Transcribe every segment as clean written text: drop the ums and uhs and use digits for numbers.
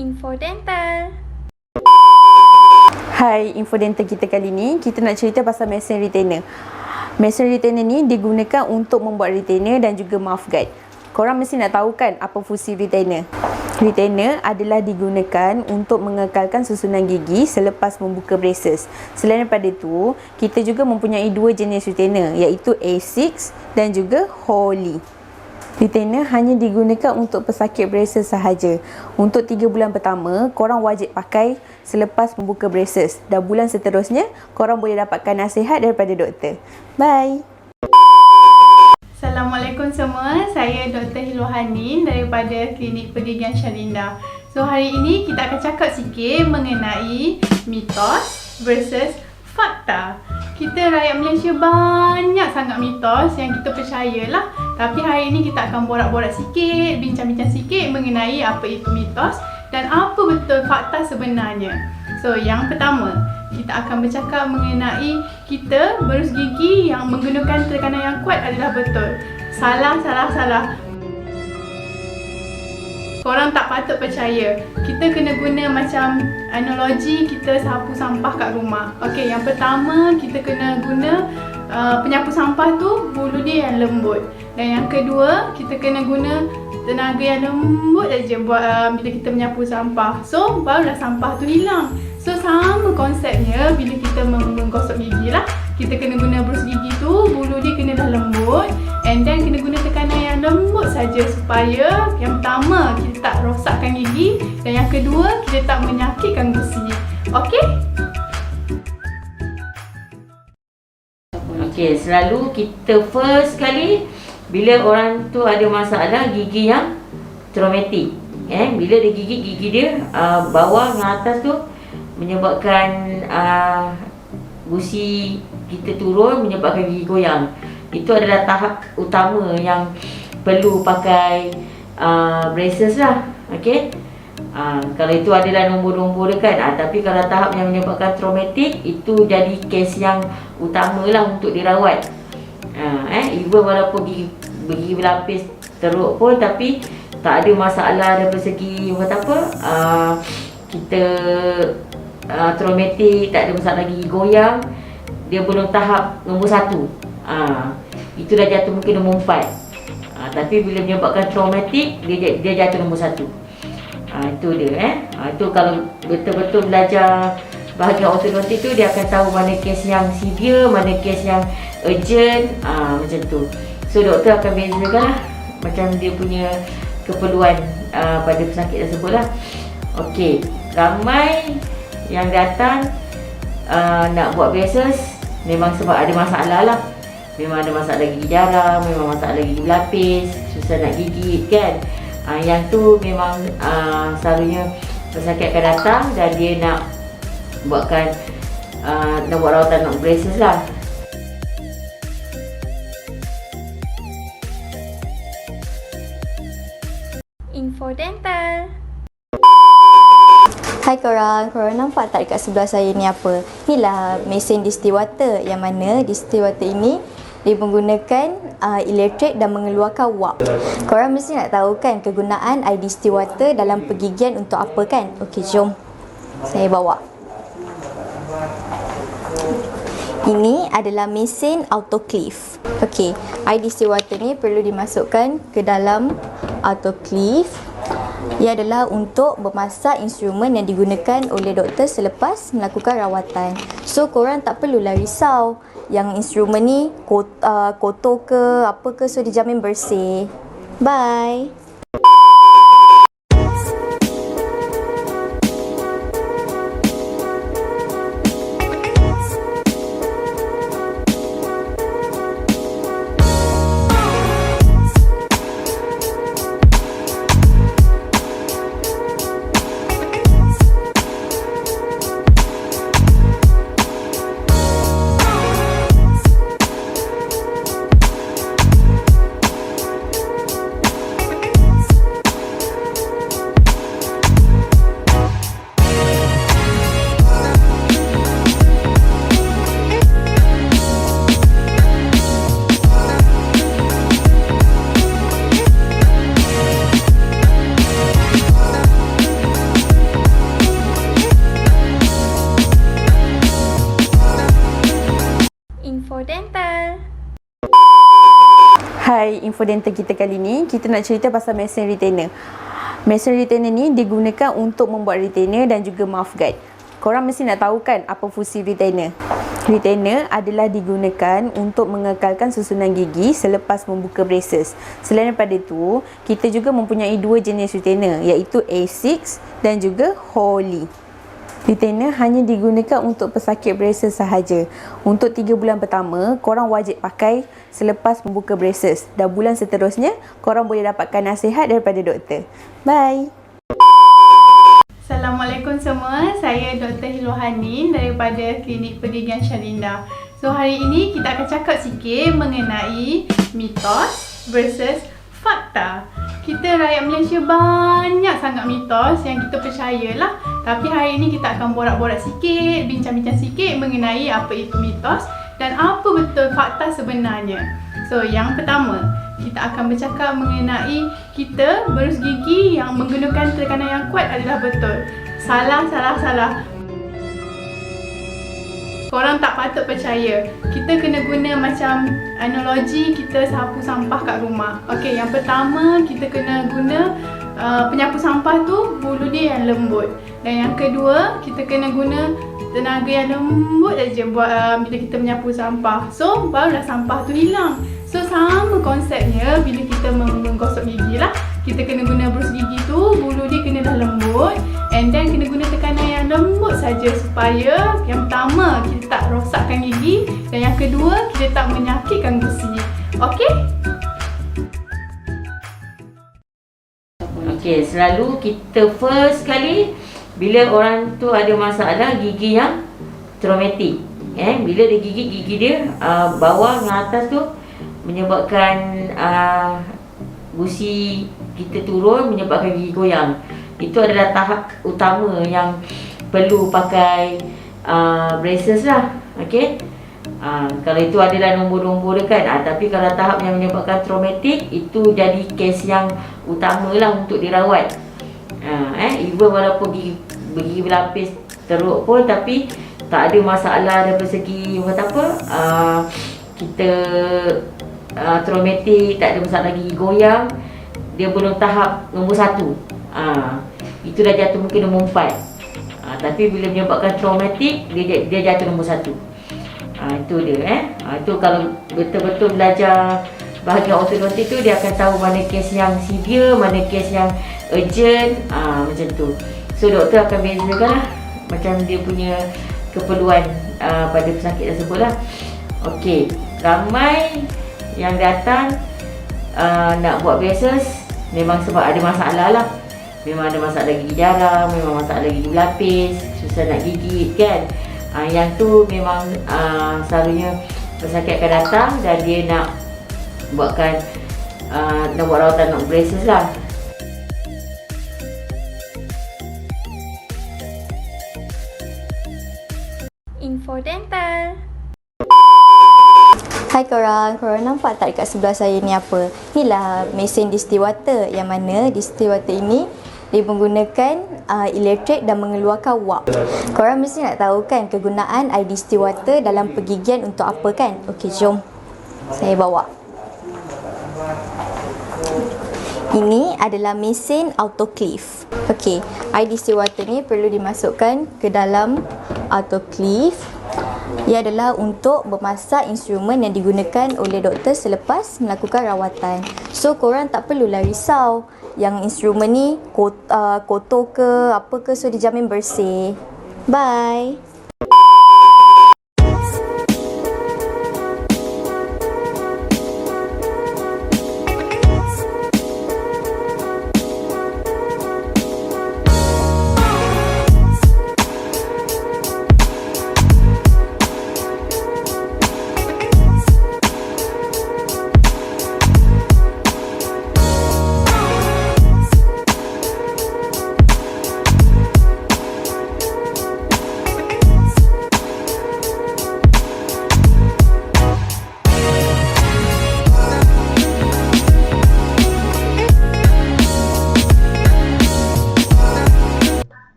Info Dental. Hai, Info Dental kita kali ni, kita nak cerita pasal mesin retainer. Mesin retainer ni digunakan untuk membuat retainer dan juga mouthguard. Korang mesti nak tahu kan apa fungsi retainer. Retainer adalah digunakan untuk mengekalkan susunan gigi selepas membuka braces. Selain daripada itu, kita juga mempunyai dua jenis retainer, iaitu A6 dan juga Holy. Retainer hanya digunakan untuk pesakit braces sahaja. Untuk 3 bulan pertama, korang wajib pakai selepas membuka braces. Dan bulan seterusnya, korang boleh dapatkan nasihat daripada doktor. Bye! Assalamualaikum semua, saya Dr. Hilwa Hanin daripada Klinik Pergigian Syalinda. So hari ini kita akan cakap sikit mengenai mitos versus fakta. Kita rakyat Malaysia banyak sangat mitos yang kita percayalah. Tapi hari ini kita akan borak-borak sikit, bincang-bincang sikit mengenai apa itu mitos dan apa betul fakta sebenarnya. So yang pertama, kita akan bercakap mengenai kita berus gigi yang menggunakan tekanan yang kuat adalah betul. Salah. Korang tak patut percaya. Kita kena guna macam analogi kita sapu sampah kat rumah. Okey, yang pertama kita kena guna penyapu sampah tu bulu dia yang lembut. Dan yang kedua, kita kena guna tenaga yang lembut aja buat bila kita menyapu sampah. So, barulah sampah tu hilang. So, sama konsepnya bila kita menggosok gigi lah. Kita kena guna brus gigi tu, bulu dia kena dah lembut. And then kena guna tekanan yang lembut saja supaya yang pertama kita tak rosakkan gigi dan yang kedua kita tak menyakitkan gusi. Okey? Okey, selalu kita first kali bila orang tu ada masalah gigi yang traumatik, bila dia gigi dia bawah dengan atas tu menyebabkan gusi kita turun, menyebabkan gigi goyang. Itu adalah tahap utama yang perlu pakai braces lah. Okey. Kalau itu adalah nombor-nombor dia kan. Tapi kalau tahap yang menyebabkan traumatik, itu jadi kes yang utama lah untuk dirawat. Even walaupun gigi berlapis teruk pun, tapi tak ada masalah dari segi kata apa, kita traumatik, tak ada masalah gigi goyang, dia belum tahap nombor 1. Itu dah jatuh mungkin nombor 4. Tapi bila menyebabkan traumatik, dia jatuh nombor 1. Itu dia. Itu kalau betul-betul belajar bahagian ortodontik tu, dia akan tahu mana kes yang severe, mana kes yang urgent, macam tu. So doktor akan bezakan lah macam dia punya keperluan pada pesakit tersebut lah. Okey, ramai yang datang nak buat braces memang sebab ada masalah lah. Memang ada masalah gigi darah, memang masalah gigi berlapis, susah nak gigit kan. Yang tu memang selalunya pesakit akan datang dan dia nak buatkan nak buat rawatan nak braces lah. Info Dental. Hai korang nampak tak dekat sebelah saya ni apa? Inilah mesin distilled water, yang mana distilled water ini dia menggunakan elektrik dan mengeluarkan wap. Korang mesti nak tahu kan kegunaan air distilled water dalam pergigian untuk apa kan? Okey, jom saya bawa. Ini adalah mesin autoclave. Okey, air distilled water ni perlu dimasukkan ke dalam autoclave. Ia adalah untuk memasak instrumen yang digunakan oleh doktor selepas melakukan rawatan. So, korang tak perlulah risau yang instrumen ni kotor ke apa ke, so dijamin bersih. Bye! Hai, info dental kita kali ni, kita nak cerita pasal mesin retainer. Mesin retainer ni digunakan untuk membuat retainer dan juga mouthguard. Korang mesti nak tahu kan apa fungsi retainer. Retainer adalah digunakan untuk mengekalkan susunan gigi selepas membuka braces. Selain daripada itu, kita juga mempunyai dua jenis retainer, iaitu A6 dan juga Holy. Retainer hanya digunakan untuk pesakit braces sahaja. Untuk 3 bulan pertama, korang wajib pakai selepas membuka braces. Dan bulan seterusnya, korang boleh dapatkan nasihat daripada doktor. Bye! Assalamualaikum semua, saya Dr. Hilohanin daripada Klinik Pergigian Syalinda. So hari ini kita akan cakap sikit mengenai mitos versus fakta. Kita rakyat Malaysia banyak sangat mitos yang kita percayalah. Tapi hari ini kita akan borak-borak sikit, bincang-bincang sikit mengenai apa itu mitos dan apa betul fakta sebenarnya. So yang pertama, kita akan bercakap mengenai kita berus gigi yang menggunakan tekanan yang kuat adalah betul. Salah. Korang tak patut percaya. Kita kena guna macam analogi kita sapu sampah kat rumah. Okey, yang pertama kita kena guna penyapu sampah tu bulu dia yang lembut. Dan yang kedua, kita kena guna tenaga yang lembut aja buat bila kita menyapu sampah. So, barulah sampah tu hilang. So, sama konsepnya bila kita menggosok gigi lah. Kita kena guna berus gigi tu, bulu dia kena dah lembut. And then kena guna tekanan yang lembut saja supaya yang pertama kita tak rosakkan gigi dan yang kedua kita tak menyakitkan gusi. Okey? Okey, selalu kita first kali bila orang tu ada masalah gigi yang traumatik, bila dia gigit gigi dia bawah dengan atas tu menyebabkan gusi kita turun, menyebabkan gigi goyang. Itu adalah tahap utama yang perlu pakai braces lah. Okey. Kalau itu adalah nombor-nombor dia kan. Tapi kalau tahap yang menyebabkan traumatik, itu jadi kes yang utama lah untuk dirawat. Even walaupun gigi berlapis teruk pun, tapi tak ada masalah dari segi kata apa, kita traumatik, tak ada masalah gigi goyang, dia belum tahap nombor 1. Itu dah jatuh mungkin nombor 4. Tapi bila menyebabkan traumatik, dia jatuh nombor 1. Itu dia. Itu kalau betul-betul belajar bahagian ortodontik tu, dia akan tahu mana kes yang severe, mana kes yang urgent, macam tu. So doktor akan bezakan lah macam dia punya keperluan pada pesakit tersebut lah. Okey, ramai yang datang nak buat braces memang sebab ada masalah lah. Memang ada masalah gigi jarang, memang masalah gigi berlapis, susah nak gigit kan. Yang tu memang selalunya pesakit akan datang dan dia nak buatkan nak buat rawatan, nak braces lah. Info Dental. Hai korang nampak tak dekat sebelah saya ni apa? Inilah mesin distilled water, yang mana distilled water ini dia menggunakan elektrik dan mengeluarkan wap. Korang mesti nak tahu kan kegunaan air distilled water dalam pergigian untuk apa kan? Okey, jom saya bawa. Ini adalah mesin autoclave. Okey, air distilled water ni perlu dimasukkan ke dalam autoclave. Ia adalah untuk memasak instrumen yang digunakan oleh doktor selepas melakukan rawatan. So, korang tak perlulah risau yang instrumen ni kotor ke apa ke, so dijamin bersih. Bye.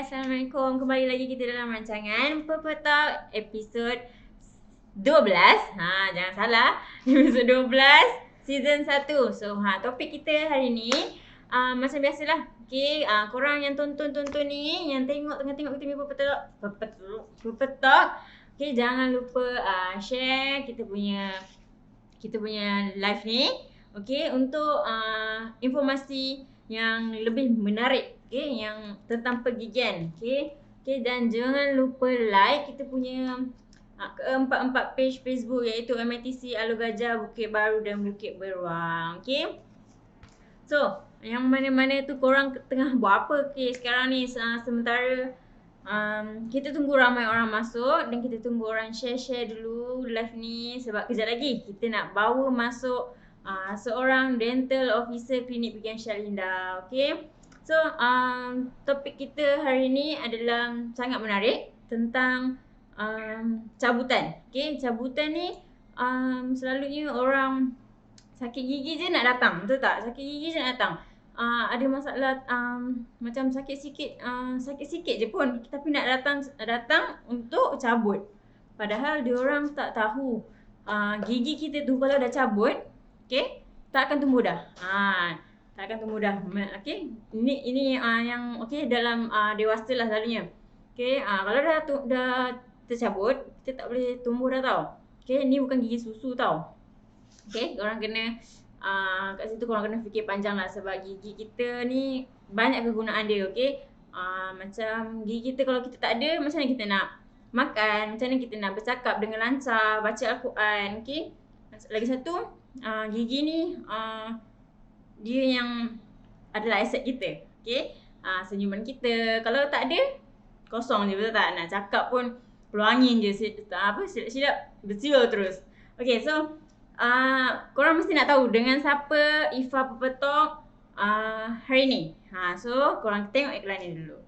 Assalamualaikum, kembali lagi kita dalam rancangan Purple Talk episod 12. Jangan salah. Episod 12 season 1. So topik kita hari ni macam biasalah. Okay, korang yang tonton ni, yang tengok kita ni berpetok. Okay, jangan lupa share kita punya live ni. Okay, untuk informasi yang lebih menarik, okay, yang tentang pergigian. Okay, dan jangan lupa like kita punya keempat-empat page Facebook, iaitu MITC Alor Gajah, Bukit Baru dan Bukit Beruang. Okay, so yang mana-mana tu korang tengah buat apa sekarang ni, sementara kita tunggu ramai orang masuk dan kita tunggu orang share dulu live ni, sebab kejap lagi kita nak bawa masuk seorang dental officer klinik Pikian Syalinda. Okay, so topik kita hari ni adalah sangat menarik tentang cabutan. Okay, cabutan ni selalunya orang sakit gigi je nak datang, betul tak? Sakit gigi je nak datang. Ada masalah macam sakit sikit je pun, tapi nak datang untuk cabut. Padahal diorang tak tahu gigi kita tu kalau dah cabut, okay, tak akan tumbuh dah. Tak akan tumbuh dah. Okay, ini yang okay dalam dewasa lah selalunya. Okay, kalau dah tercabut, kita tak boleh tumbuh dah tau. Okay, ni bukan gigi susu tau. Okay, korang kena kat situ korang kena fikir panjang lah, sebab gigi kita ni banyak kegunaan dia. Okay, macam gigi kita kalau kita tak ada, macam mana kita nak makan, macam mana kita nak bercakap dengan lancar, baca Al-Quran. Okay, lagi satu, gigi ni dia yang adalah aset kita. Okay, senyuman kita kalau tak ada, kosong je, betul tak? Nak cakap pun keluar angin je, silap bersiul terus. Okay, so korang mesti nak tahu dengan siapa Ifa Pepetok hari ni. So korang tengok iklan ni dulu.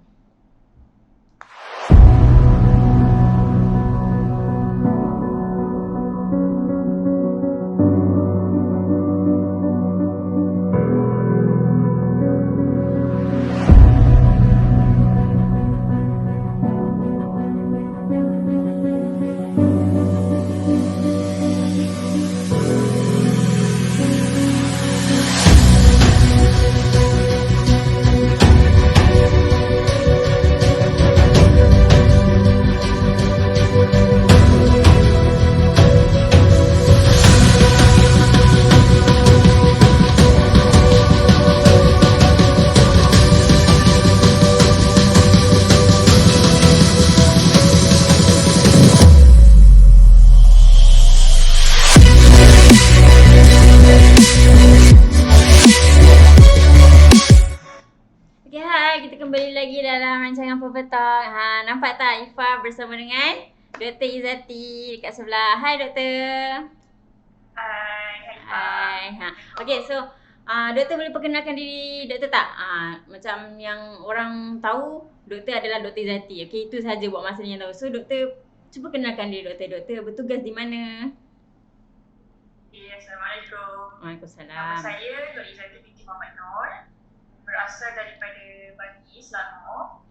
Pepetok. Nampak tak Ifa bersama dengan Dr. Izzati dekat sebelah. Hai Doktor. Hai. Okay, so Doktor boleh perkenalkan diri Doktor tak? Macam yang orang tahu Doktor adalah Dr. Izzati. Okay, itu saja buat masa ni yang tahu. So Doktor, cuba kenalkan diri Doktor. Doktor bertugas di mana? Okay, Assalamualaikum. Waalaikumsalam. Nama saya Dr. Izzati binti Muhammad Nur, berasal daripada Bangi, Selangor.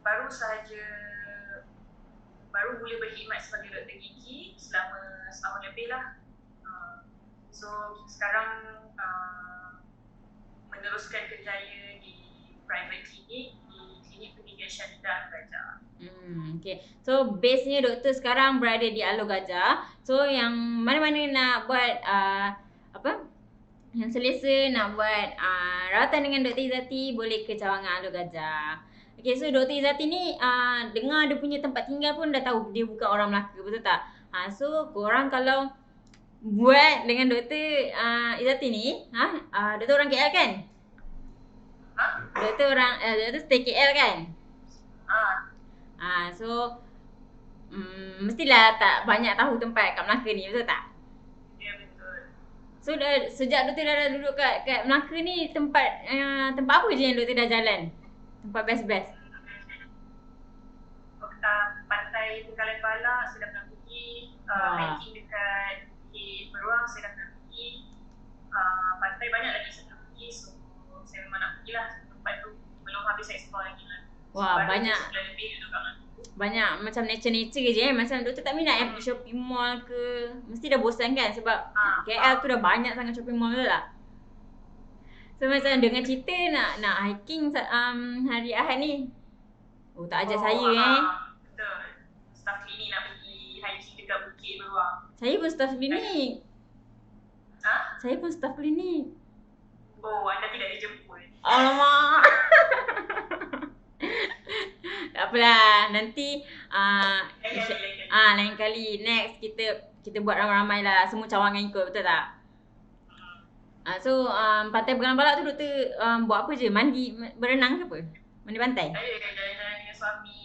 Baru mula berkhidmat sebagai doktor gigi selama setahun lebih lah. So sekarang meneruskan kerjaya di private clinic, di klinik Pikian Syalinda Gajah. Okay, so base-nya doktor sekarang berada di Alor Gajah. So yang mana-mana nak buat yang selesa nak buat rawatan dengan Dr. Izzati, boleh ke cawangan Alor Gajah. Okay, so Dr. Izzati ni dengar dia punya tempat tinggal pun dah tahu dia bukan orang Melaka, betul tak? So korang kalau buat dengan Dr. Izzati ni, Doktor orang KL kan? Doktor stay KL kan? So mestilah tak banyak tahu tempat kat Melaka ni, betul tak? Ya, betul. So sejak Doktor dah duduk kat Melaka ni, tempat apa je yang Doktor dah jalan? Tempat best-best. Pantai Bengkalan Balak saya dah pernah pergi. Hiking dekat Bukit Beruang saya dah pernah pergi. Pantai banyak lagi saya pernah pergi. So saya memang nak pergi lah tempat tu. Belum habis explore lagi lah. Wah, banyak. Lebih duduk kat mana. banyak macam nature-nature je Macam doktor tak minat yang pergi shopping mall ke. Mesti dah bosan kan sebab KL tu dah banyak sangat shopping mall tu lah. So macam dengan cerita nak hiking hari Ahad ni. Oh tak ajak saya Betul. Staff klinik nak pergi hiking dekat Bukit Beruang. Saya pun staff klinik. Saya pun staff klinik. Oh, anda tidak dijemput. Alamak. Tak apalah, nanti lain kali next kita buat ramai-ramai lah, semua cawangan ikut, betul tak? So pantai Bengawan Balak tu doktor buat apa je? Mandi, berenang ke apa? Mandi pantai? Saya jalan-jalan dengan suami,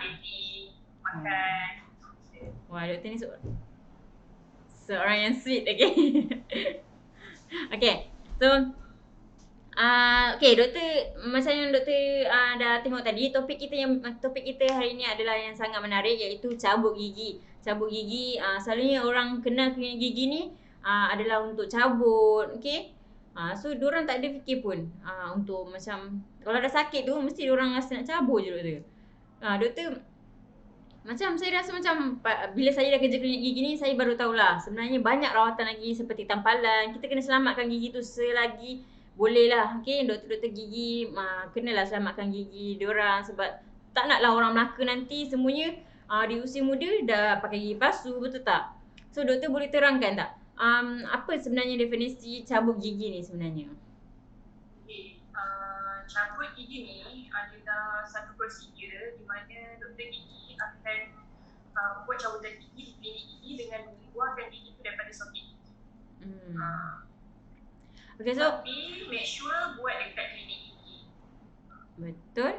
dating, makan. Wah, doktor ni seorang yang sweet, okay? Okay, so okay, doktor, macam yang doktor dah tengok tadi, topik kita hari ni adalah yang sangat menarik, iaitu cabut gigi. Cabut gigi, selalunya orang kenal klinik gigi ni adalah untuk cabut, okay? So diorang tak ada fikir pun untuk macam kalau dah sakit tu mesti diorang rasa nak cabut je doktor. Doktor, macam saya rasa macam bila saya dah kerja klinik gigi ni, saya baru tahulah sebenarnya banyak rawatan lagi seperti tampalan. Kita kena selamatkan gigi tu selagi boleh lah, okay? Doktor-doktor gigi kenalah selamatkan gigi diorang sebab tak naklah orang Melaka nanti semuanya di usia muda dah pakai gigi palsu, betul tak? So doktor boleh terangkan tak apa sebenarnya definisi cabut gigi ni sebenarnya? Okay, cabut gigi ni adalah satu prosedur di mana doktor gigi akan membuat cabutan gigi di klinik gigi dengan membuangkan gigi tu daripada soket gigi. Okay, so tapi make sure buat dekat klinik gigi. betul.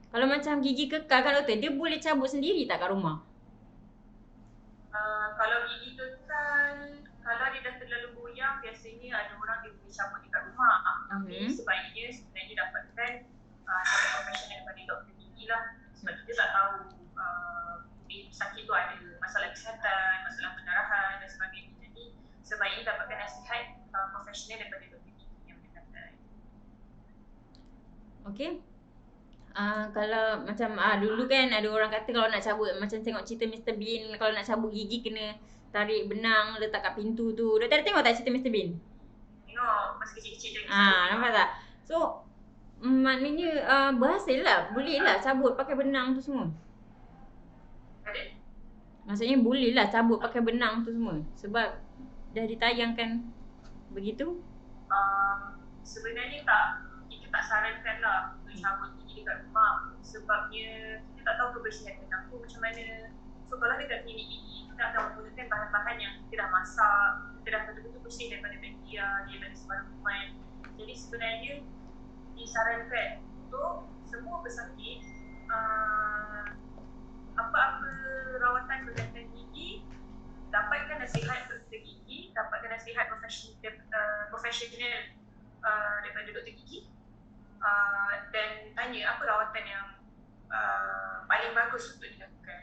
Kalau macam gigi kekal kan doktor, dia boleh cabut sendiri tak kat rumah? Kalau gigi kekal, kalau dia dah terlalu goyang, biasanya ada orang dia boleh cabut dekat rumah. Tapi sebaiknya sebenarnya dapatkan profesional daripada doktor gigi lah. Sebab kita tak tahu sakit tu ada masalah kesihatan, masalah pendarahan dan sebagainya. Jadi sebaiknya dapatkan nasihat profesional daripada doktor gigi yang berdekatan. Okay. Kalau macam dulu kan ada orang kata kalau nak cabut, macam tengok cerita Mr. Bean, kalau nak cabut gigi kena tarik benang letak kat pintu tu. Doktor ada tengok tak cerita Mr. Bean? Tengok masa kecil-kecil tengok. Nampak tak? So maknanya berhasil lah, boleh lah cabut pakai benang tu semua. Ada? Maksudnya boleh lah cabut pakai benang tu semua sebab dah ditayangkan begitu? Sebenarnya kita tak sarankan lah untuk cabut gigi dekat rumah sebabnya kita tak tahu kebersihan benang tu macam mana. So kalau dekat klinik gigi, kita akan menggunakan bahan-bahan yang kita dah masak, kita dah betul-betul bersih daripada bakteria, daripada sebarang kuman. Jadi sebenarnya disarankan untuk semua pesakit apa-apa rawatan berkaitan gigi, dapatkan nasihat doktor gigi, dapatkan nasihat profesional daripada doktor gigi dan tanya apa rawatan yang paling bagus untuk dilakukan.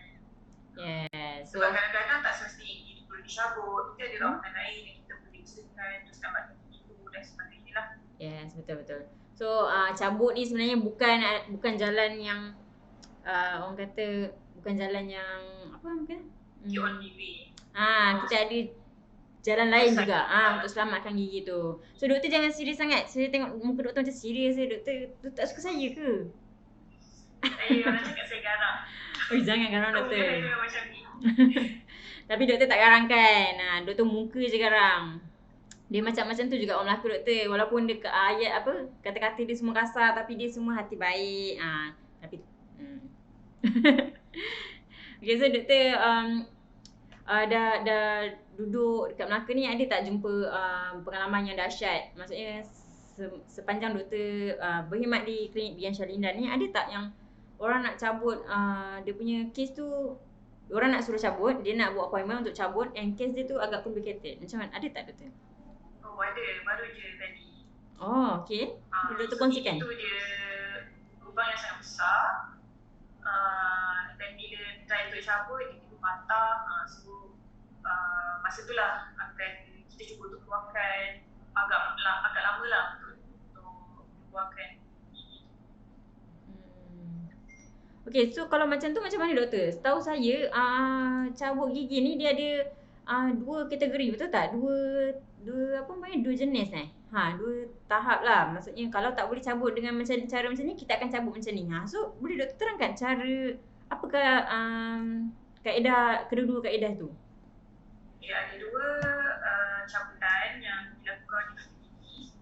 Yes. Sebab kadang-kadang tak semestinya gigi perlu dicabut, kita ada rawatan lain yang kita boleh usahakan untuk selamatkan gigi tu dan sebagainya lah. Yes, betul-betul. So cabut ni sebenarnya bukan jalan yang orang kata bukan jalan yang apa mungkin? The only way. Kita ada jalan lain juga untuk selamatkan gigi tu. So doktor jangan serius sangat. Saya tengok muka doktor macam serius je. Doktor tak suka saya ke? Saya orang cakap saya garang. Oh jangan garang doktor. Saya macam ni. Tapi doktor tak garang kan. Doktor muka je garang. Dia macam-macam tu juga orang Melaka doktor. Walaupun dia ayat apa, kata-kata dia semua kasar tapi dia semua hati baik. Tapi okay, so doktor dah duduk dekat Melaka ni, ada tak jumpa pengalaman yang dahsyat? Maksudnya sepanjang doktor berkhidmat di klinik Bian Syarlindan ni, ada tak yang orang nak cabut dia punya kes tu, orang nak suruh cabut, dia nak buat appointment untuk cabut and kes dia tu agak complicated. Macam mana? Ada tak doktor? Oh ada, baru je tadi. Oh okay. Doktor kongsikan. Itu dia lubang yang sangat besar. Dan bila try untuk cabut, dia tiba patah. So masa tu lah akan kita cuba untuk keluarkan agak lama lah untuk keluarkan gigi. Okay, so kalau macam tu macam mana doktor? Setahu saya cabut gigi ni dia ada dua kategori, betul tak? Dua apa namanya? Dua jenis dua tahap lah. Maksudnya kalau tak boleh cabut dengan cara macam ni, kita akan cabut macam ni. So boleh doktor terangkan cara apakah kaedah kedua-dua kaedah tu? Ya, ada dua cabutan yang dilakukan di gigi.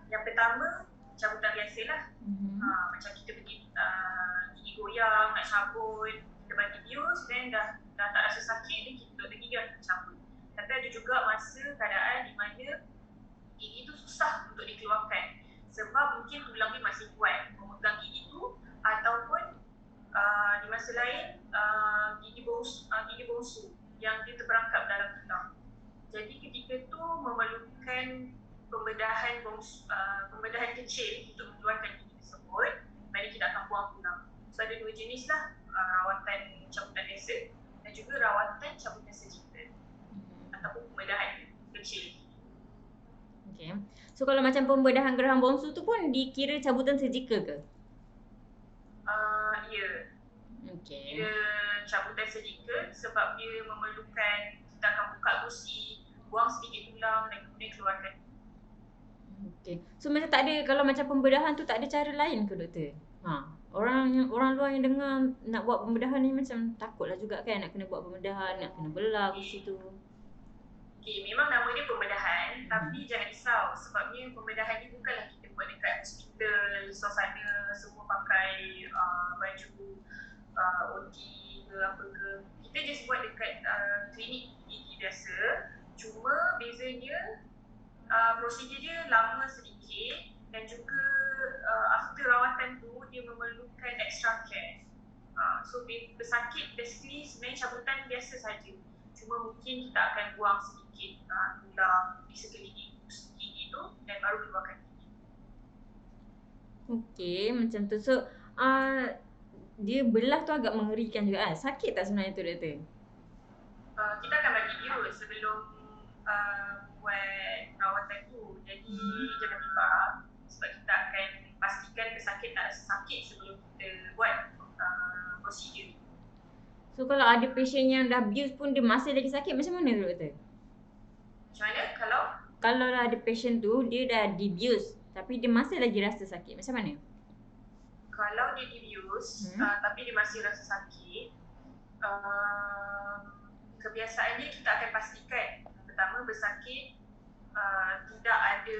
Yang pertama, cabutan biasalah. Macam kita pergi gigi goyang, nak cabut, kita bagi bius, then dah tak rasa sakit, then kita doktor gigi akan cabut. Tapi ada juga masa keadaan di mana gigi tu susah untuk dikeluarkan sebab mungkin tulang dia masih kuat memegang gigi tu, ataupun di masa lain gigi bongsu yang dia terperangkap dalam tulang. Jadi ketika tu memerlukan pembedahan kecil untuk mengeluarkan gigi tersebut, mana kita akan buang tulang. So ada dua jenis lah, rawatan cabutan biasa dan juga rawatan cabutan surgical ataupun pembedahan kecil. Okay. So kalau macam pembedahan geraham bongsu tu pun dikira cabutan surgical ke? Ya. Okay. Dia cabutan surgical sebab dia memerlukan kita akan buka gusi, buang sedikit tulang dan kemudian keluarkan. Okay. So macam tak ada, kalau macam pembedahan tu tak ada cara lain ke doktor? Orang luar yang dengar nak buat pembedahan ni macam takutlah juga kan, nak kena buat pembedahan, nak kena belah gusi tu. Okay, memang nama dia pembedahan, tapi jangan risau sebabnya pembedahan ni bukanlah kita buat dekat hospital, suasana semua pakai baju OT ke apa ke. Kita just buat dekat klinik gigi biasa, cuma bezanya prosedur dia lama sedikit dan juga after rawatan tu dia memerlukan extra care. So pesakit basically sebenarnya cabutan biasa saja, cuma mungkin kita akan buang sedikit tulang di sekeliling gigi tu dan baru keluarkan gigi. Okay, macam tu. So dia belah tu agak mengerikan juga sakit tak sebenarnya tu doktor? Kita akan bagi bius sebelum buat rawatan tu. Jadi jangan risau sebab kita akan pastikan pesakit tak rasa sakit sebelum kita buat prosedur. So kalau ada pasien yang dah bius pun dia masih lagi sakit, macam mana tu doktor? Macam mana Kalau ada pasien tu dia dah dibius tapi dia masih lagi rasa sakit, macam mana? Kalau dia dibius tapi dia masih rasa sakit, kebiasaannya kita akan pastikan pertama pesakit tidak ada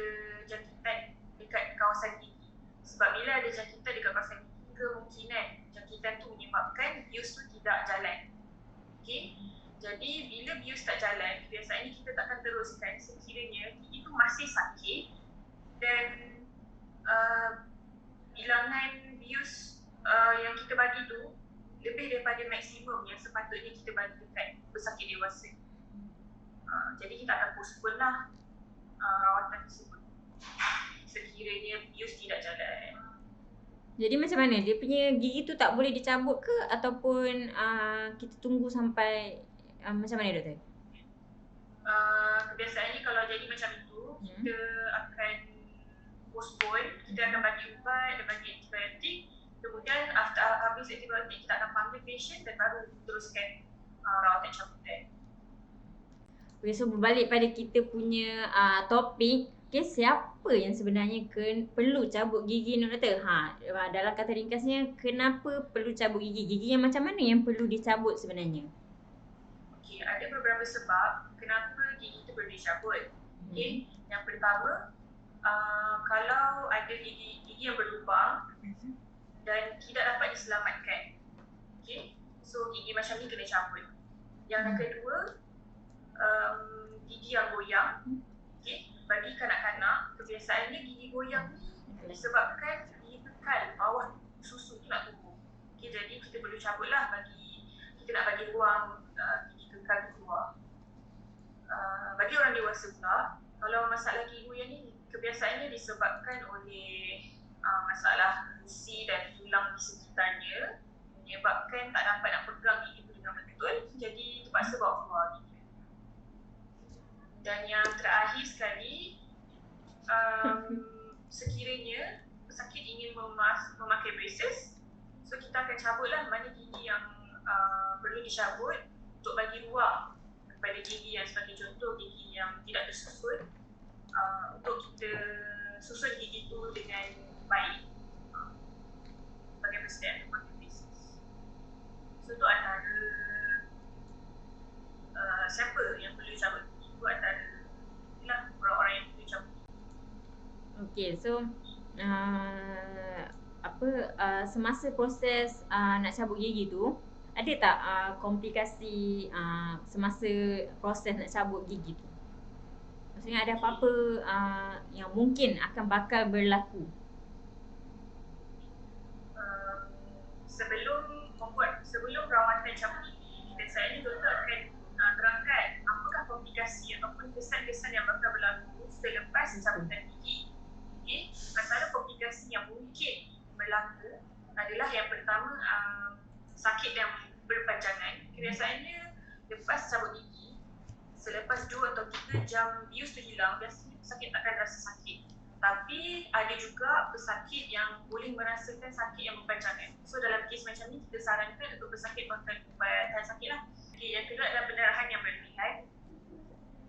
jangkitan dekat kawasan gigi. Sebab bila ada jangkitan dekat kawasan gigi, kemungkinan jangkitan tu menyebabkan bius tu tidak jalan. Okay? Jadi bila bius tak jalan, kebiasaannya kita takkan teruskan sekiranya gigi tu masih sakit dan bilangan bius yang kita bagi tu lebih daripada maksimum yang sepatutnya kita bagi dekat pesakit dewasa. Jadi kita akan postpone lah rawatan tersebut sekiranya bius tidak jalan. Jadi macam mana? Dia punya gigi tu tak boleh dicabut ke ataupun kita tunggu sampai macam mana doktor? Kebiasaannya kalau jadi macam itu, kita akan postpone, kita akan bagi ubat dan bagi antibiotik. Kemudian after habis antibiotik, kita akan panggil patient dan baru teruskan rawatan cabutan. Okay, so berbalik pada kita punya topik, okay, siapa yang sebenarnya perlu cabut gigi ni doktor? Dalam kata ringkasnya, kenapa perlu cabut gigi? Gigi yang macam mana yang perlu dicabut sebenarnya? Okay, ada beberapa sebab kenapa gigi itu perlu dicabut. Okay, yang pertama, kalau ada gigi yang berlubang dan tidak dapat diselamatkan, okay, so gigi macam ni kena cabut. Yang kedua, gigi yang goyang, okay, bagi kanak-kanak kebiasaannya gigi goyang ni disebabkan gigi kekal bawah susu tu nak tumbuh. Okay, jadi kita perlu cabutlah kita nak bagi ruang gigi kekal tu keluar. Bagi orang dewasa pula, kalau masalah gigi goyang ni kebiasaannya disebabkan oleh masalah gusi dan tulang di sekitarnya, menyebabkan tak dapat nak pegang gigi tu dengan betul, jadi terpaksa bawa keluar gigi. Dan yang terakhir sekali, sekiranya pesakit ingin memakai braces, so kita akan cabutlah mana gigi yang perlu dicabut untuk bagi ruang kepada gigi yang sebagai contoh gigi yang tidak tersusun, untuk kita susun gigi tu dengan baik sebagai persediaan rumah basis. So tu antara siapa yang perlu cabut gigi tu antara itulah orang-orang yang perlu cabut gigi. Okay, so semasa proses nak cabut gigi tu, ada tak komplikasi semasa proses nak cabut gigi tu? Maksudnya ada apa-apa yang mungkin akan bakal berlaku? Sebelum perawatan cabut gigi, biasanya doktor akan terangkan apakah komplikasi ataupun kesan-kesan yang bakal berlaku selepas cabutan gigi. Okay. Antara komplikasi yang mungkin berlaku adalah yang pertama, sakit yang berpanjangan. Biasanya lepas cabut gigi, selepas 2 atau 3 jam bius tu hilang, biasanya pesakit akan rasa sakit. Tapi ada juga pesakit yang boleh merasakan sakit yang berpanjangan. So dalam kes macam ni, kita sarankan untuk pesakit makan ubat tahan sakit lah. Okay, yang kedua adalah pendarahan yang berlebihan.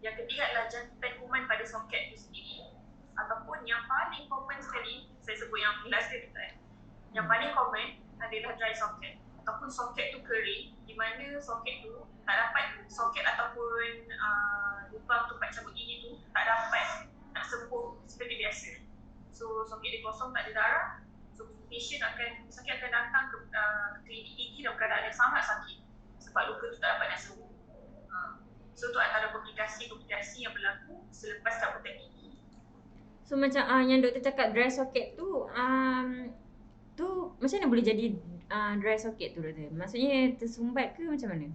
Yang ketiga adalah jangkitan kuman pada soket itu sendiri. Ataupun yang paling common sekali, saya sebut yang last dia kan. Yang paling common adalah dry socket. Ataupun soket tu kering, di mana soket tu tak dapat, soket ataupun lubang tempat cabut gigi tu tak dapat nak sembuh seperti biasa. So soket dia kosong, tak ada darah. So pesakit akan datang ke klinik gigi dalam keadaan yang sangat sakit sebab luka tu tak dapat nak sembuh. So tu antara komplikasi yang berlaku selepas cabutan gigi. So macam yang doktor cakap dry socket tu, tu macam mana boleh jadi dry socket tu doktor? Maksudnya tersumbat ke macam mana?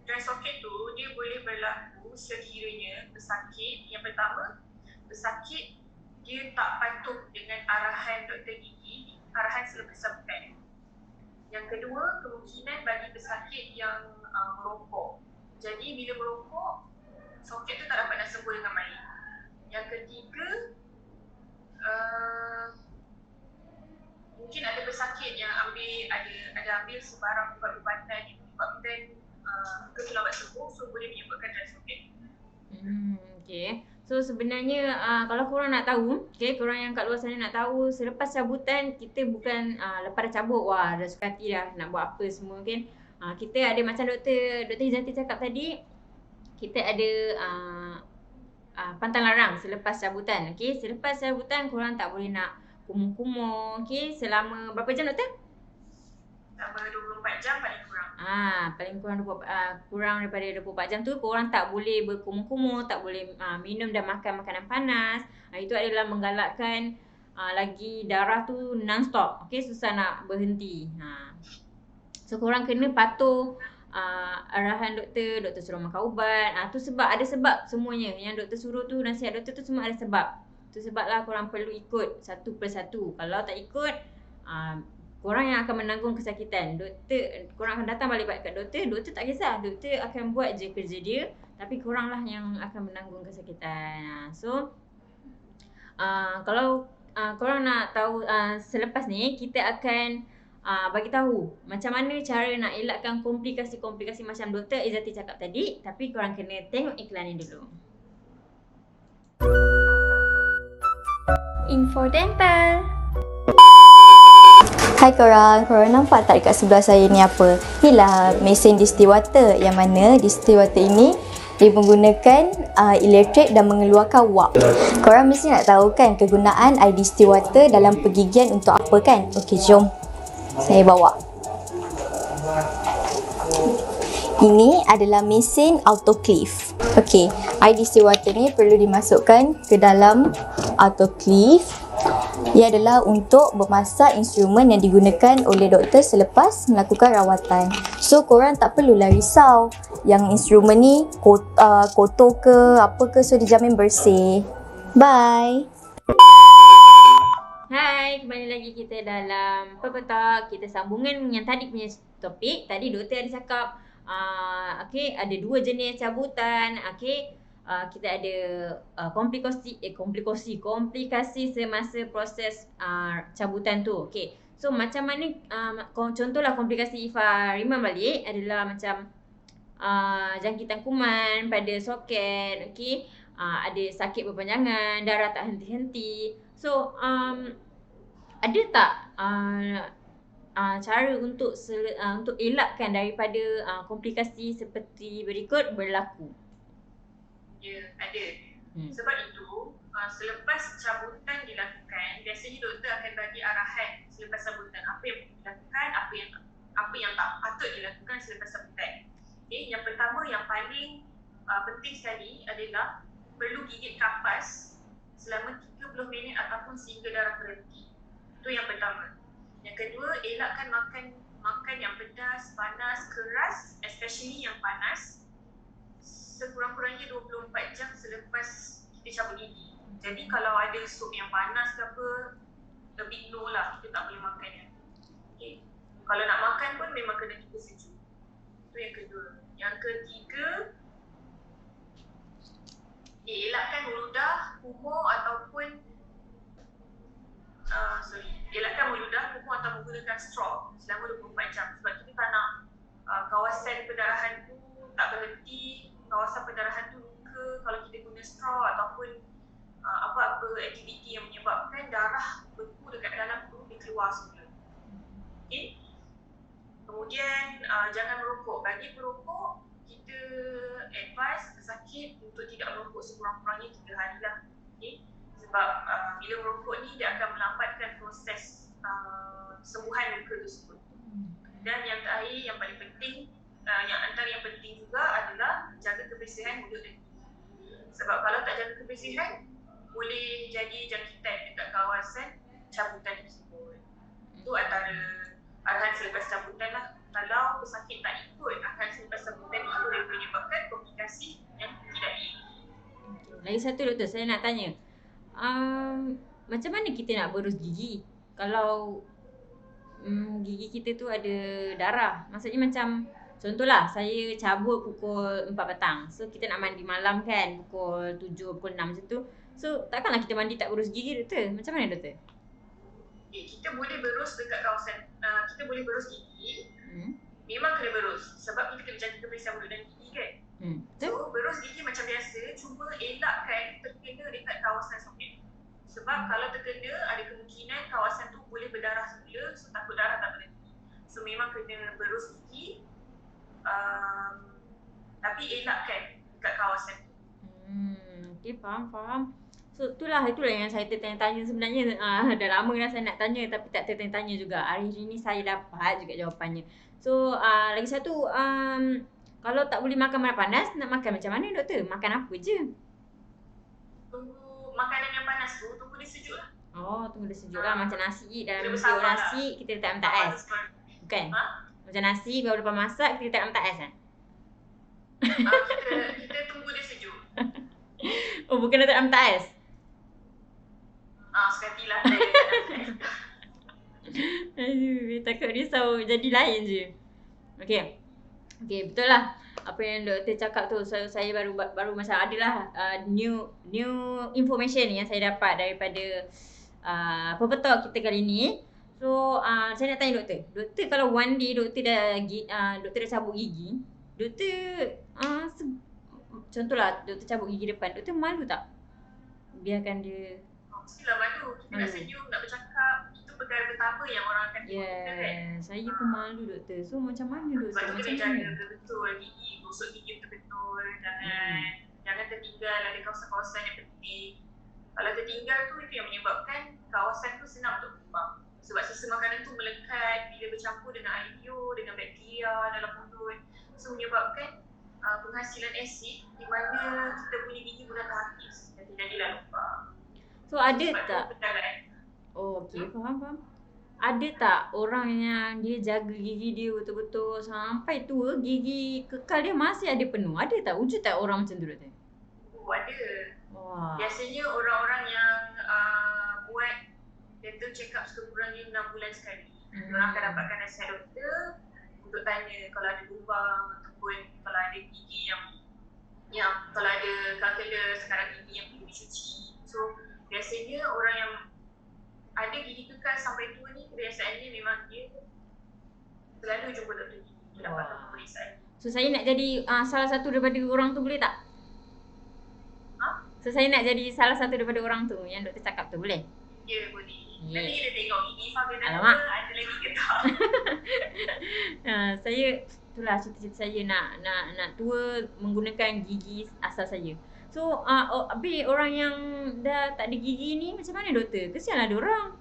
Dry socket tu dia boleh berlaku sekiranya pesakit, yang pertama, pesakit dia tak patuh dengan arahan doktor gigi, arahan selepas cabutan. Yang kedua, kemungkinan bagi pesakit yang merokok. Jadi bila merokok, soket tu tak dapat nak sembuh dengan baik. Yang ketiga, mungkin ada pesakit yang ada ambil sebarang ubat-ubatan yang menyebabkan keterlambat sembuh, so boleh menyebabkan dry socket. Okay. So sebenarnya kalau korang nak tahu, okay, korang yang kat luar sana nak tahu, selepas cabutan kita bukan lepas dah cabut, wah dah suka hati dah nak buat apa semua kan. Kita ada macam Dr. Hizanti cakap tadi, kita ada pantang larang selepas cabutan. Okay, selepas cabutan korang tak boleh nak kumur-kumur. Okay, selama berapa jam doktor? Selama 24 jam paling kurang. Paling kurang kurang daripada 24 jam tu korang tak boleh berkumur-kumur, tak boleh minum dan makan makanan panas. Itu adalah menggalakkan lagi darah tu non-stop. Okay, susah nak berhenti. So korang kena patuh arahan doktor suruh makan ubat. Tu sebab ada sebab semuanya. Yang doktor suruh tu, nasihat doktor tu semua ada sebab. Tu sebablah korang perlu ikut satu persatu. Kalau tak ikut, korang yang akan menanggung kesakitan. Korang akan datang balik kat doktor tak kisah. Doktor akan buat je kerja dia, tapi korang lah yang akan menanggung kesakitan. So kalau korang nak tahu selepas ni, kita akan bagi tahu macam mana cara nak elakkan komplikasi-komplikasi macam Dr. Izzati cakap tadi. Tapi korang kena tengok iklan ni dulu. Info Dental. Hai korang nampak tak dekat sebelah saya ni apa? Inilah mesin distilled water, yang mana distilled water ini dia menggunakan elektrik dan mengeluarkan wap. Korang mesti nak tahu kan kegunaan air distilled water dalam pergigian untuk apa kan? Okey, jom saya bawa. Ini adalah mesin autoclave. Okey, air distilled water ni perlu dimasukkan ke dalam autoclave. Ia adalah untuk memasak instrumen yang digunakan oleh doktor selepas melakukan rawatan. So korang tak perlulah risau yang instrumen ni kotor ke apa ke, so dijamin bersih. Bye. Hai, kembali lagi kita dalam Purple Talk. Kita sambungan yang tadi punya topik. Tadi doktor ada cakap okay, ada 2 jenis cabutan. Okay, kita ada komplikasi semasa proses cabutan tu. Okay, So macam mana contohlah komplikasi Ifah Riman balik adalah macam jangkitan kuman pada soket, okey. Ada sakit berpanjangan, darah tak henti-henti. So ada tak cara untuk untuk elakkan daripada komplikasi seperti berikut berlaku? Ya, ada. Sebab itu, selepas cabutan dilakukan, biasanya doktor akan bagi arahan selepas cabutan. Apa yang perlu dilakukan, apa yang tak patut dilakukan selepas cabutan. Okay, yang pertama, yang paling penting sekali adalah perlu gigit kapas selama 30 minit ataupun sehingga darah berhenti. Itu yang pertama. Yang kedua, elakkan makan yang pedas, panas, keras, especially yang panas, sekurang-kurangnya 24 jam selepas kita cabut gigi. Jadi kalau ada sup yang panas ke apa, a big no lah, kita tak boleh makan ya. Okay. Kalau nak makan pun memang kena kita sejuk. Itu yang kedua. Yang ketiga, elakkan meludah, kumur ataupun elakkan meludah, kumur atau menggunakan straw selama 24 jam. Sebab kita tak nak kawasan pendarahan tu tak berhenti, kawasan pendarahan tu luka kalau kita guna straw ataupun apa-apa aktiviti yang menyebabkan darah beku dekat dalam perut dia keluar semula. Okay? Kemudian jangan merokok. Bagi perokok, kita advise pesakit untuk tidak merokok sekurang-kurangnya 3 hari lah. Okay? Sebab bila merokok ni dia akan melambatkan proses sembuhan luka tersebut. Dan yang terakhir, yang paling penting, yang antara yang penting juga adalah jaga kebersihan mulut dan gigi. Sebab kalau tak jaga kebersihan, boleh jadi jangkitan dekat kawasan cabutan tersebut. Itu antara arahan selepas cabutan lah. Kalau pesakit tak ikut arahan selepas cabutan, itu boleh menyebabkan komplikasi yang tidak diinginkan. Lagi satu doktor, saya nak tanya. Macam mana kita nak berus gigi kalau gigi kita tu ada darah? Maksudnya macam contohlah saya cabut pukul 4 petang. So kita nak mandi malam kan pukul 7, pukul 6 macam tu. So takkanlah kita mandi tak berus gigi doktor? Macam mana doktor? Kita boleh berus dekat kawasan, kita boleh berus gigi. Memang kena berus sebab kita kena jaga kebersihan mulut dan gigi kan. So berus gigi macam biasa, cuma elakkan terkena dekat kawasan soket. Sebab kalau terkena, ada kemungkinan kawasan tu boleh berdarah semula, so takut darah tak berhenti. So memang kena berus gigi, tapi elakkan dekat kawasan tu. Okay, faham. So itulah yang saya tertanya-tanya sebenarnya. Dah lama dah saya nak tanya tapi tak tertanya-tanya juga. Hari ini saya dapat juga jawapannya. So lagi satu, kalau tak boleh makan makanan panas, nak makan macam mana doktor? Makan apa je? Tunggu makanan yang panas tu, tunggu dia sejuk lah. Oh, tunggu dia sejuk lah. Macam nasi, dalam Kena bilik bersabar nasi kita letak ais. Bukan? Macam nasi baru lepas masak kita letak ais kan? Kita tunggu dia sejuk. Oh, bukan letak ais? Sekatilah. Aduh, takut risau jadi lain je. Okay, betul lah apa yang doktor cakap tu. Saya baru macam adalah new information yang saya dapat daripada pepetok kita kali ni. So saya nak tanya doktor kalau one day doktor dah cabut gigi, doktor contohlah doktor cabut gigi depan, doktor malu tak biarkan dia? Mestilah malu. Kita nak senyum, nak bercakap. Itu perkara pertama yang orang akan tengok kita kan. Saya pun malu doktor. So macam mana doktor? Sebab tu kena jaga betul gigi, gosok gigi betul-betul. Jangan tertinggal ada kawasan-kawasan yang penting. Kalau tertinggal tu, itu yang menyebabkan kawasan tu senang untuk berkembang. Sebab sisa makanan tu melekat bila bercampur dengan air liur, dengan bakteria dalam mulut. So menyebabkan penghasilan asid di mana kita punya gigi mudah terhapis dan jadilah lupa. So ada tak? Oh, okey, faham. Ada tak orang yang dia jaga gigi dia betul-betul sampai tua, gigi kekal dia masih ada penuh? Ada tak? Wujud tak orang macam tu doktor? Ada. Wah. Biasanya orang-orang yang buat dental check up sekurang-kurangnya 6 bulan sekali. Mereka akan dapatkan nasihat doktor untuk tanya kalau ada lubang ataupun kalau ada gigi yang kalau ada kalkula sekarang gigi yang perlu dicuci. So biasanya orang yang ada gigi kekal kekal sampai tua ni kebiasaannya memang dia selalu jumpa doktor gigi untuk dapatkan pemeriksaan. So saya nak jadi salah satu daripada orang tu boleh tak? So saya nak jadi salah satu daripada orang tu yang doktor cakap tu, boleh? Ya, boleh. Ya. Nanti kita tengok gigi Fahmi dan Alamak. ada lagi ke tak. Saya itulah cita-cita saya nak tua menggunakan gigi asal saya. So habis orang yang dah tak ada gigi ni macam mana doktor? Kesianlah dia orang.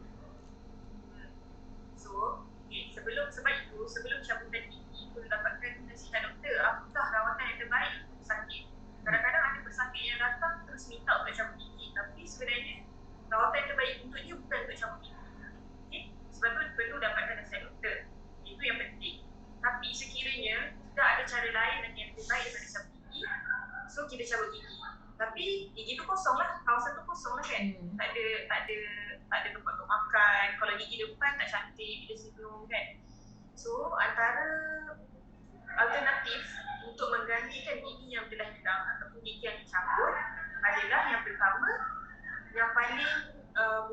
So, sebelum cabutan gigi perlu dapatkan nasihat doktor apakah rawatan yang terbaik untuk pesakit. Kadang-kadang ada pesakit yang datang terus minta untuk cabut gigi, tapi sebenarnya rawatan yang terbaik untuk dia bukan untuk cabut gigi. Okay? Sebab tu perlu dapatkan nasihat doktor. Itu yang penting. Tapi sekiranya tidak ada cara lain lagi yang lebih baik daripada cabut gigi, so kita cabut gigi. Tapi gigi tu kosong lah, kawasan tu kosong lah kan. Tak ada tempat untuk makan. Kalau gigi depan tak cantik bila senyum kan. So antara alternatif untuk menggantikan gigi yang telah hilang ataupun gigi yang dicabut adalah yang pertama, yang paling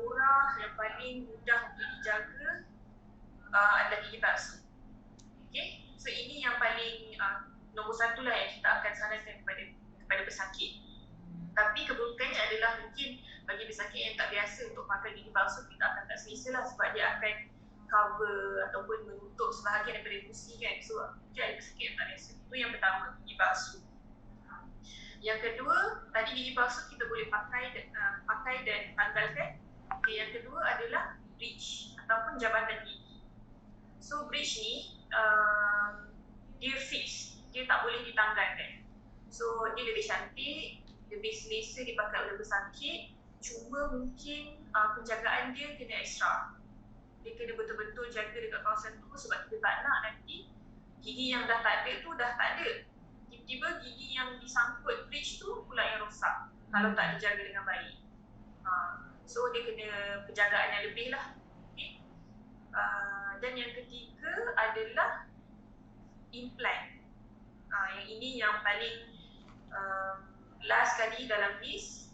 murah, yang paling mudah untuk dijaga adalah gigi palsu. Okay, so ini yang paling nombor satu lah yang kita akan sarankan kepada pesakit. Tapi keburukannya adalah mungkin bagi pesakit yang tak biasa untuk pakai gigi palsu, kita akan tak selesa lah sebab dia akan cover ataupun menutup sebahagian daripada gusi kan. So mungkin ada pesakit yang tak biasa. Itu yang pertama, gigi palsu. Yang kedua, tadi gigi palsu kita boleh pakai dan tanggalkan. Okay, yang kedua adalah bridge ataupun jabatan gigi. So bridge ni dia fix, dia tak boleh ditanggalkan. So dia lebih cantik, lebih selesa dipakai oleh pesakit, cuma mungkin penjagaan dia kena ekstra. Dia kena betul-betul jaga dekat kawasan tu sebab kita tak nak nanti gigi yang dah tak ada tu dah tak ada. Tiba-tiba gigi yang disangkut bridge tu pula yang rosak kalau tak dijaga dengan baik. So dia kena penjagaan yang lebih lah. Okay. Dan yang ketiga adalah implant. Yang ini yang paling last sekali dalam list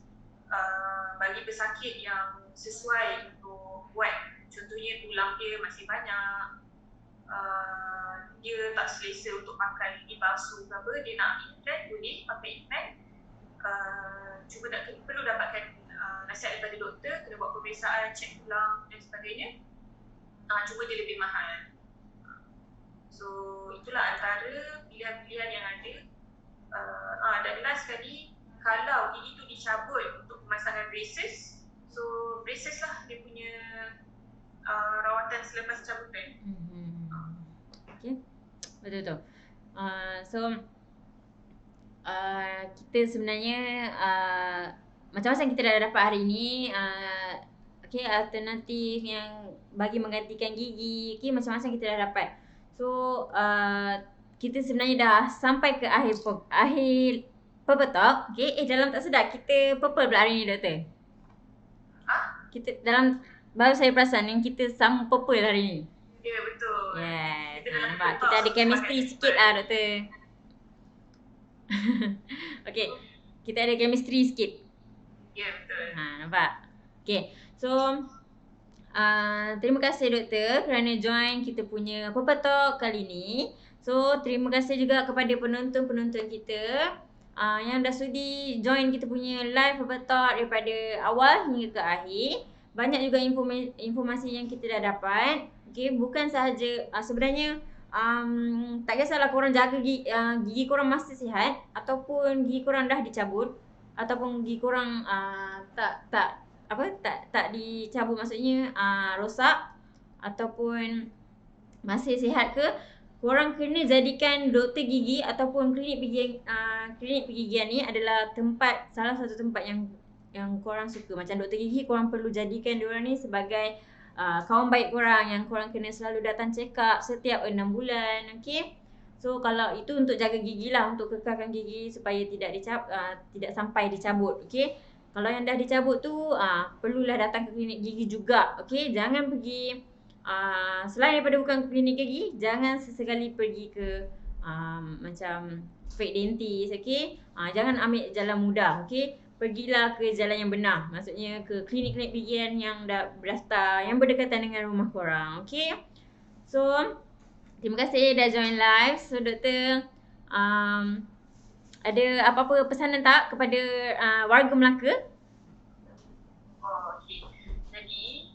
bagi pesakit yang sesuai untuk buat. Contohnya tulang dia masih banyak, dia tak selesa untuk pakai gigi palsu ke apa, dia nak implant, boleh pakai implant. Cuma perlu dapatkan nasihat daripada doktor, kena buat pemeriksaan, cek tulang dan sebagainya. Cuma dia lebih mahal. So itulah antara pilihan-pilihan yang ada. Dan last sekali, kalau gigi tu dicabut untuk pemasangan braces, so braces lah dia punya rawatan selepas cabutan. Okay, betul-betul. Kita sebenarnya macam-macam kita dah dapat hari ni. Okay, alternatif yang bagi menggantikan gigi, okay, macam-macam kita dah dapat. So kita sebenarnya dah sampai ke akhir Purple Talk. Okay, dalam tak sedar kita purple pula hari ni doktor. Kita dalam baru saya perasan yang kita sama purple hari ni. Ya, betul. Yes. Nampak kita ada chemistry sikit lah doktor. Okay, kita ada chemistry sikit. Ya, betul. Nampak. Okay, so terima kasih doktor kerana join kita punya Purple Talk kali ni. So terima kasih juga kepada penonton-penonton kita yang dah sudi join kita punya live Purple Talk daripada awal hingga ke akhir. Banyak juga informasi yang kita dah dapat. Okay, bukan sahaja sebenarnya tak kisahlah korang jaga gigi korang masih sihat ataupun gigi korang dah dicabut ataupun gigi korang tak dicabut, maksudnya rosak ataupun masih sihat ke, korang kena jadikan doktor gigi ataupun klinik pergigian ni adalah salah satu tempat yang korang suka. Macam doktor gigi, korang perlu jadikan diorang ni sebagai kawan baik korang yang korang kena selalu datang check up setiap 6 bulan. Okay, so kalau itu untuk jaga gigi lah, untuk kekalkan gigi supaya tidak sampai dicabut. Okay, kalau yang dah dicabut tu perlulah datang ke klinik gigi juga. Okay, jangan pergi selain daripada bukan klinik gigi, jangan sesekali pergi ke macam fake dentist. Okay, jangan ambil jalan mudah. Okay, pergilah ke jalan yang benar. Maksudnya ke klinik-klinik gigi yang dah berdaftar, yang berdekatan dengan rumah korang. Okay? So, terima kasih dah join live. So, Doktor, ada apa-apa pesanan tak kepada warga Melaka? Oh, okey. Jadi,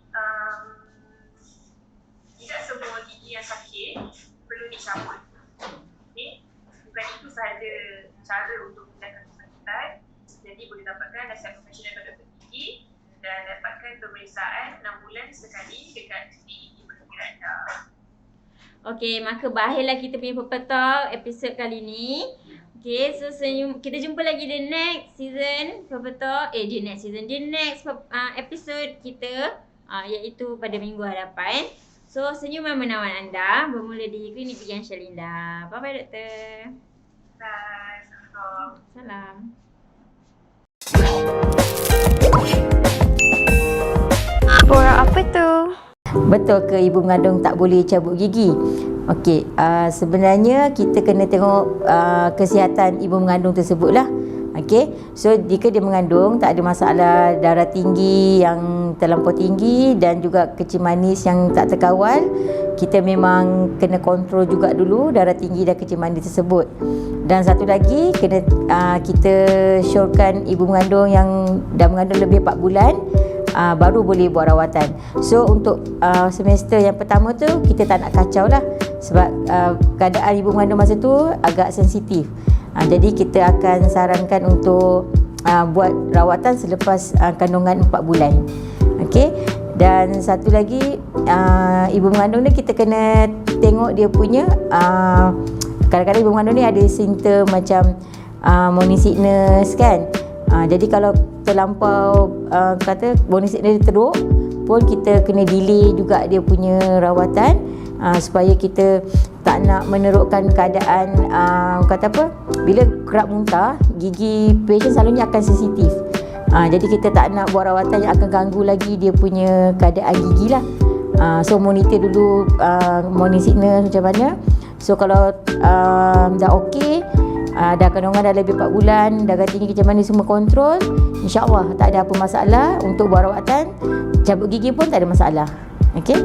tidak semua gigi yang sakit perlu dicabut. Okey. Bukan itu sahaja cara untuk mengurangkan kesakitan. Jadi boleh dapatkan nasihat profesional daripada doktor gigi dan dapatkan pemeriksaan 6 bulan sekali dekat klinik gigi berkira anda. Okey, maka berakhirlah kita punya Purple Talk episod kali ni. Okay, so kita jumpa lagi di next season Purple Talk. Di next season, di next episode kita, iaitu pada minggu hadapan. So, senyuman menawan anda bermula di Klinik Gigi Anshalinda. Bye-bye, Doktor. Bye. Salam. Borak apa tu? Betul ke ibu mengandung tak boleh cabut gigi? Okey, sebenarnya kita kena tengok kesihatan ibu mengandung tersebut lah. Okey, so jika dia mengandung tak ada masalah darah tinggi yang terlampau tinggi dan juga kecil manis yang tak terkawal, kita memang kena kontrol juga dulu darah tinggi dan kecil manis tersebut. Dan satu lagi, kena kita syorkan ibu mengandung yang dah mengandung lebih 4 bulan baru boleh buat rawatan. So untuk semester yang pertama tu kita tak nak kacau lah, sebab keadaan ibu mengandung masa tu agak sensitif. Jadi kita akan sarankan untuk buat rawatan selepas kandungan 4 bulan. Okey. Dan satu lagi, ibu mengandung ni kita kena tengok dia punya kadang-kadang ibu mengandung ni ada simptom macam morning sickness kan. Jadi kalau terlampau kata morning sickness teruk pun, kita kena delay juga dia punya rawatan supaya kita tak nak menerukkan keadaan kata apa, bila kerap muntah gigi patient selalunya akan sensitif. Jadi kita tak nak buat rawatan yang akan ganggu lagi dia punya keadaan gigi lah. So monitor dulu morning sickness macam mana. So kalau dah okey, dah kandungan dah lebih 4 bulan, darah tinggi kecil manis semua kontrol, InsyaAllah tak ada apa masalah untuk buat rawatan. Cabut gigi pun tak ada masalah. Okey.